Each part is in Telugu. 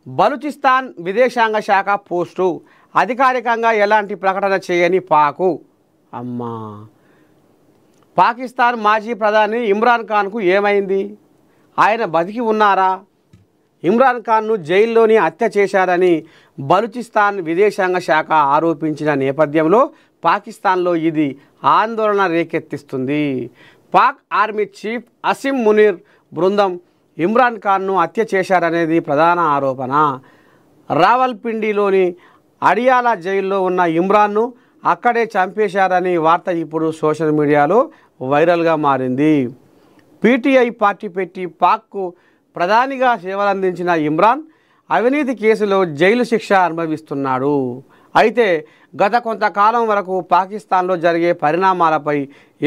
బలూచిస్తాన్ విదేశాంగ శాఖ పోస్టు అధికారికంగా ఎలాంటి ప్రకటన చేయని పాకు. అమ్మా, పాకిస్తాన్ మాజీ ప్రధాని ఇమ్రాన్ ఖాన్కు ఏమైంది? ఆయన బతికి ఉన్నారా? ఇమ్రాన్ ఖాన్ను జైల్లోని హత్య చేశారని బలూచిస్తాన్ విదేశాంగ శాఖ ఆరోపించిన నేపథ్యంలో పాకిస్తాన్లో ఇది ఆందోళన రేకెత్తిస్తుంది. పాక్ ఆర్మీ చీఫ్ అసిమ్ మునీర్ బృందం ఇమ్రాన్ ఖాన్ను హత్య చేశారనేది ప్రధాన ఆరోపణ. రావల్పిండిలోని అడియాలా జైల్లో ఉన్న ఇమ్రాన్ను అక్కడే చంపేశారని వార్త ఇప్పుడు సోషల్ మీడియాలో వైరల్గా మారింది. పీటీఐ పార్టీ పెట్టి పాక్కు ప్రధానిగా సేవలందించిన ఇమ్రాన్ అవినీతి కేసులో జైలు శిక్ష అనుభవిస్తున్నాడు. అయితే గత కొంతకాలం వరకు పాకిస్తాన్లో జరిగే పరిణామాలపై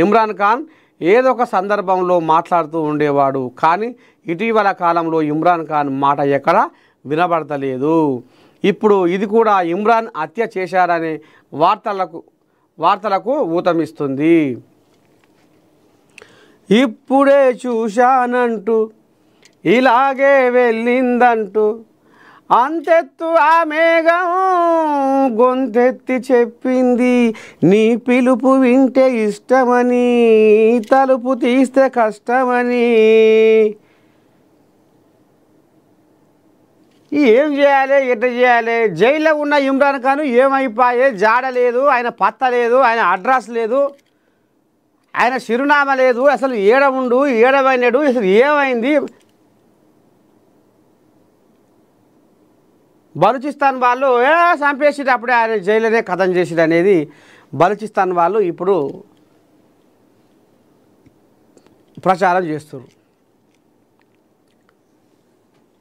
ఇమ్రాన్ ఖాన్ ఏదో ఒక సందర్భంలో మాట్లాడుతూ ఉండేవాడు. కానీ ఇటీవల కాలంలో ఇమ్రాన్ ఖాన్ మాట ఎక్కడా వినబడతలేదు. ఇప్పుడు ఇది కూడా ఇమ్రాన్ హత్య చేశారనే వార్తలకు ఊతమిస్తుంది. ఇప్పుడే చూశానంటూ ఇలాగే వెళ్ళిందంటూ అంతెత్తు ఆ మేఘం గొంతెత్తి చెప్పింది, నీ పిలుపు వింటే ఇష్టమని, తలుపు తీస్తే కష్టమని. ఏం చేయాలి, ఎట్లా చేయాలి? జైల్లో ఉన్న ఇమ్రాన్ ఖాన్ ఏమైపోయే? జాడలేదు, ఆయన పత్త లేదు, ఆయన అడ్రస్ లేదు, ఆయన చిరునామా లేదు. అసలు ఏడ ఉండు, ఏడవైనాడు, అసలు ఏమైంది? బలూచిస్తాన్ వాళ్ళు చంపేసిరు, అప్పుడే ఆయన జైలునే కథం చేసిరు అనేది బలూచిస్తాన్ వాళ్ళు ఇప్పుడు ప్రచారం చేస్తున్నారు.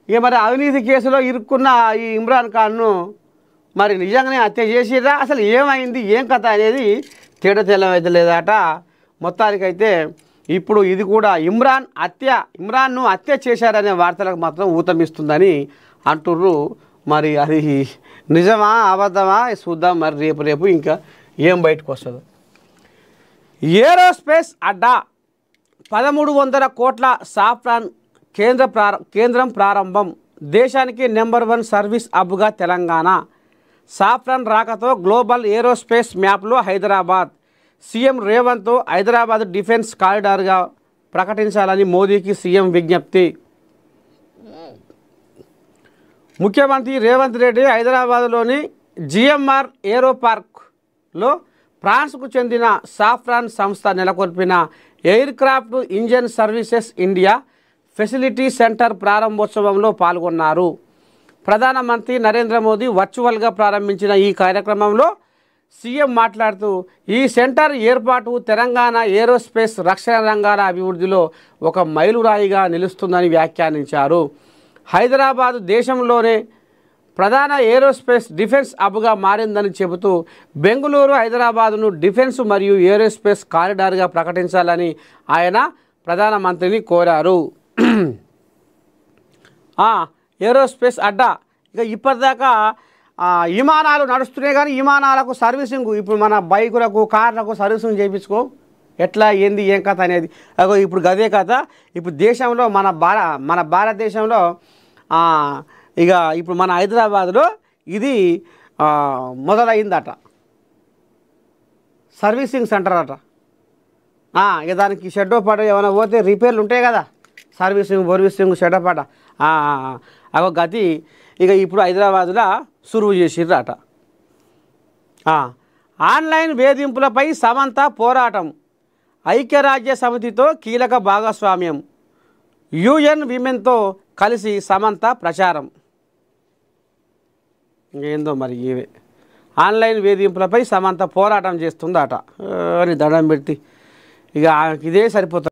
ఇక మరి అవినీతి కేసులో ఇరుక్కున్న ఈ ఇమ్రాన్ ఖాన్ను మరి నిజంగానే హత్య చేసిరా? అసలు ఏమైంది, ఏం కథ అనేది తెల్లమైతే లేదట. మొత్తానికైతే ఇప్పుడు ఇది కూడా ఇమ్రాన్ను హత్య చేశారనే వార్తలకు మాత్రం ఊతమిస్తుందని అంటుర్రు. మరి అది నిజమా అబద్ధమా చూద్దాం. మరి రేపు ఇంకా ఏం బయటకు వస్తుందో. ఏరోస్పేస్ అడ్డా 1300 కోట్ల సాఫ్రాన్ కేంద్రం ప్రారంభం. దేశానికి నెంబర్ 1 సర్వీస్ హబ్గా తెలంగాణ. సాఫ్రాన్ రాకతో గ్లోబల్ ఏరోస్పేస్ మ్యాప్లో హైదరాబాద్. సీఎం రేవంత్ హైదరాబాద్ డిఫెన్స్ కారిడార్గా ప్రకటించాలని మోదీకి సీఎం విజ్ఞప్తి. ముఖ్యమంత్రి రేవంత్ రెడ్డి హైదరాబాద్లోని జిఎంఆర్ ఏరో పార్క్లో ఫ్రాన్స్కు చెందిన సాఫ్రాన్ సంస్థ నెలకొల్పిన aircraft engine services India facility centre ప్రారంభోత్సవంలో పాల్గొన్నారు. ప్రధానమంత్రి నరేంద్ర మోదీ వర్చువల్గా ప్రారంభించిన ఈ కార్యక్రమంలో సీఎం మాట్లాడుతూ ఈ సెంటర్ ఏర్పాటు తెలంగాణ ఏరోస్పేస్ రక్షణ రంగాల అభివృద్ధిలో ఒక మైలురాయిగా నిలుస్తుందని వ్యాఖ్యానించారు. హైదరాబాద్ దేశంలోనే ప్రధాన ఏరోస్పేస్ డిఫెన్స్ హబ్గా మారిందని చెబుతూ బెంగళూరు హైదరాబాదును డిఫెన్స్ మరియు ఏరోస్పేస్ కారిడార్గా ప్రకటించాలని ఆయన ప్రధానమంత్రిని కోరారు. ఏరోస్పేస్ అడ్డా ఇక ఇప్పటిదాకా విమానాలు నడుస్తున్నాయి, కానీ విమానాలకు సర్వీసింగ్ ఇప్పుడు మన బైకులకు కార్లకు సర్వీసింగ్ చేయించుకో ఎట్లా ఏంది ఏం కథ అనేది అగో ఇప్పుడు గదే కథ. ఇప్పుడు దేశంలో మన భారతదేశంలో ఇక ఇప్పుడు మన హైదరాబాద్లో ఇది మొదలైందట, సర్వీసింగ్ సెంటర్ అట. ఇక దానికి షెడ్డో పాట ఏమైనా పోతే రిపేర్లు ఉంటాయి కదా, సర్వీసింగ్ షెడ్డో పాట అగో గతి ఇక ఇప్పుడు హైదరాబాద్లో సురువు చేసిర్రట. ఆన్లైన్ వేధింపులపై సమంత పోరాటం. ఐక్యరాజ్య సమితితో కీలక భాగస్వామ్యం. యుఎన్ విమెన్తో కలిసి సమంత ప్రచారం. ఏందో మరి ఇవే ఆన్లైన్ వేధింపులపై సమంత పోరాటం చేస్తుందట అని దండం పెట్టి ఇక ఇదే సరిపోతుంది.